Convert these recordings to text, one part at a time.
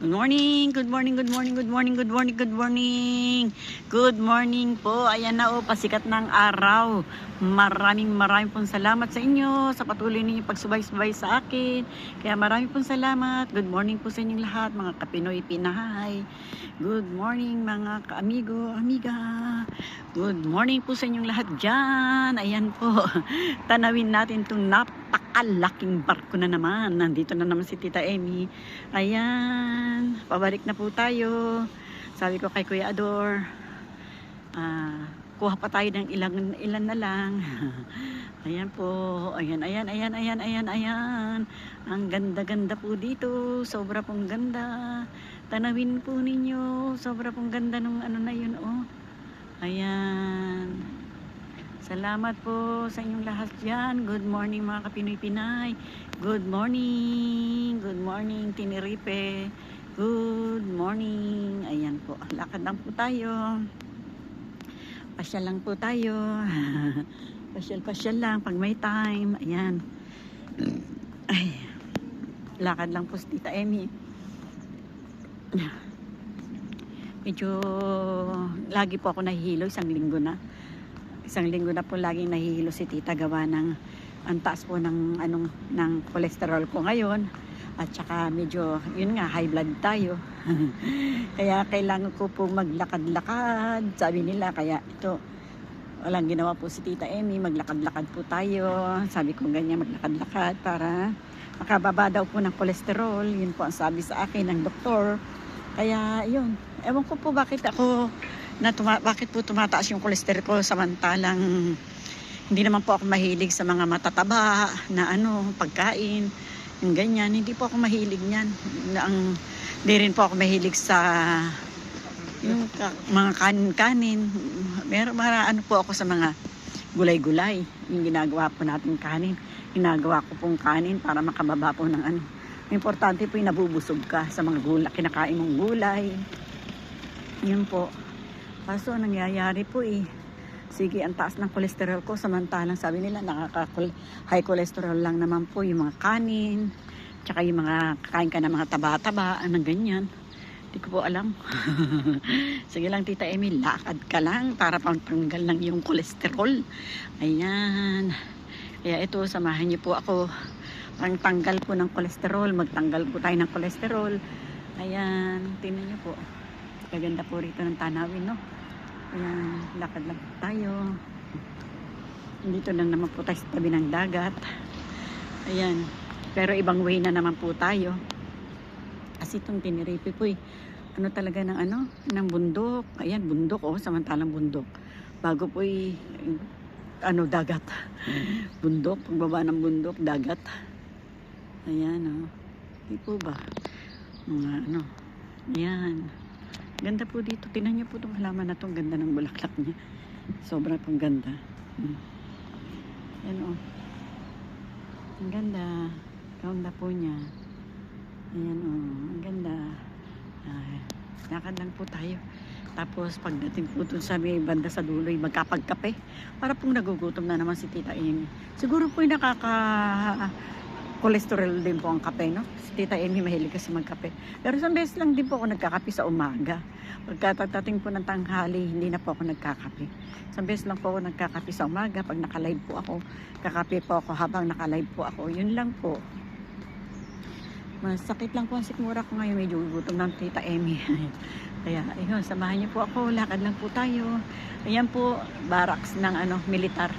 Good morning, good morning, good morning, good morning, good morning, good morning. Good morning po. Ayan na pasikat ng araw. Maraming pong salamat sa inyo sa patuloy ninyong pagsubay-subay sa akin. Kaya maraming pong salamat. Good morning po sa inyong lahat, mga kapinoy Pinahay. Good morning mga kaamigo, amiga. Good morning po sa inyong lahat dyan. Ayan po. Tanawin natin itong napakalaking barko na naman. Nandito na naman si Tita Emmy. Ayan, pabalik na po tayo. Sabi ko kay Kuya Ador, kuha pa tayo ng ilan na lang. Ayan po, ayan. Ang ganda-ganda po dito, sobra pong ganda. Tanawin po ninyo, sobra pong ganda nung ano na yun, oh. Ayan. Salamat po sa inyong lahat dyan. Good morning mga kapinoy Pinay. Good morning. Good morning Tenerife. Good morning. Ayan po. Lakad lang po tayo. Pasyal lang po tayo. Pasyal lang pag may time. Ayan. Ay. Lakad lang po si Tita Emmy. Medyo lagi po ako nahihilo, isang linggo na po laging nahihilo si Tita gawa ng ang taas po ng cholesterol ko ngayon, at saka medyo yun nga, high blood tayo. Kaya kailangan ko po maglakad-lakad, sabi nila. Kaya ito, walang ginawa po si Tita Emmy, maglakad-lakad po tayo. Sabi ko ganyan, maglakad-lakad para makababa daw po ng cholesterol. Yun po ang sabi sa akin ng doktor. Kaya yun, ewan ko po bakit po tumataas yung cholesterol ko, samantalang hindi naman po ako mahilig sa mga matataba na pagkain, yung ganyan. Hindi po ako mahilig niyan. Hindi rin po ako mahilig sa yung mga kanin-kanin. Po ako sa mga gulay-gulay. Yung ginagawa po natin kanin. Ginagawa ko pong kanin para makababa po ng Importante po yung nabubusog ka sa mga gulay, kinakain mong gulay. Yun po. Kaso nangyayari po sige, ang taas ng cholesterol ko, samantalang sabi nila high cholesterol lang naman po yung mga kanin, tsaka yung mga kakain ka ng mga taba-taba, ganyan. Hindi ko po alam. Sige lang Tita Emmy, lakad ka lang para pangtanggal ng yung cholesterol. Ayan. Kaya ito, samahan niyo po ako. Pangtanggal po ng cholesterol, magtanggal po tayo ng cholesterol. Ayan, tingnan niyo po. Kaganda po rito ng tanawin, no? Ayan, lakad lang po tayo. Dito lang naman po tayo sa tabi ng dagat. Ayan, pero ibang way na naman po tayo. Kasi itong Tenerife po talaga ng bundok. Ayan, bundok, samantalang bundok. Bago po dagat. Bundok, pagbaba ng bundok, dagat. Ayan, di po ba? Mga ayan. Ganda po dito. Tingnan niyo po itong halaman na itong ganda ng bulaklak niya. Sobra pong ganda. Ayan, ang ganda. Ganda po niya. Ayan, ang ganda. Lakad lang po tayo. Tapos pagdating po dun sa may banda sa dulo, magkapagkape. Para pong nagugutom na naman si Tita Emmy. Siguro po cholesterol din po ang kape, no? Si Tita Emmy mahilig kasi magkape. Pero isang beses lang din po ako nagkakape sa umaga. Pagkatating po ng tanghali, hindi na po ako nagkakape. Isang beses lang po ako nagkakape sa umaga. Pag nakalive po ako, kakape po ako habang nakalive po ako. Yun lang po. Masakit lang po ang sikmura ko ngayon. Medyo gutom ng Tita Emmy. Kaya, ayun, samahan niyo po ako. Lakad lang po tayo. Ayan po, barracks ng militar.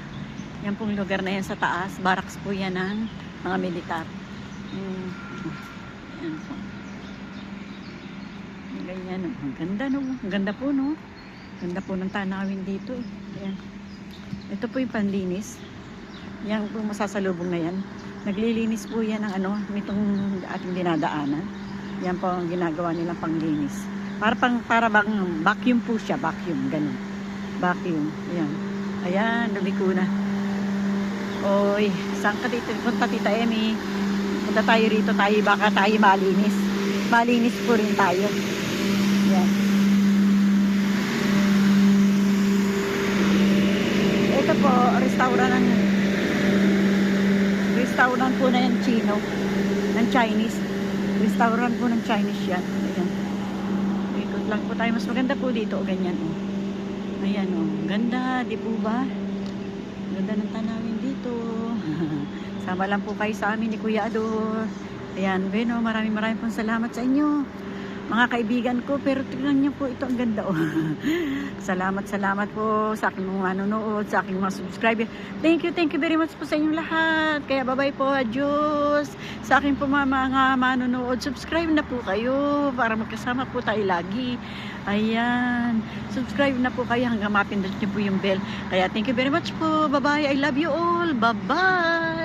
Yan pong lugar na yan sa taas. Barracks po yan ng mga militar. Ayan po. Ganyan, ang ganda, no? Ang ganda po, no? Ganda po ng tanawin dito. Ayan. Ito po yung panlinis. Yan po masasalubong na yan. Naglilinis po yan ng nitong ating dinadaanan. Yan po ang ginagawa nilang panglinis. Para bang vacuum po siya, vacuum, ganun. Vacuum, ayan. Ayan, lumiko na. Oy, saan ka dito? Punta Tita Emmy. Punta tayo rito, baka tayo malinis. Malinis po rin tayo. Ayan. Ito po, restaurant po na yan, ng Chinese. Restaurant po ng Chinese yan. Ayan. Ikot lang po tayo. Mas maganda po dito. O ganyan. O. Ayan o. Ganda. Di po ba? Ganda ng tanawin dito. Sama lang po kayo sa amin ni Kuya Ador. Ayan. Beno, maraming pong salamat sa inyo. Mga kaibigan ko, pero tingnan niyo po ito, ang ganda oh. Salamat po sa aking mga manonood, sa aking mga subscriber. Thank you very much po sa inyong lahat. Kaya bye-bye po, adios. Sa aking po mga manonood, subscribe na po kayo para magkasama po tayo lagi. Ayan, subscribe na po kayo hanggang mapindot niyo po yung bell. Kaya thank you very much po. Bye-bye. I love you all. Bye-bye.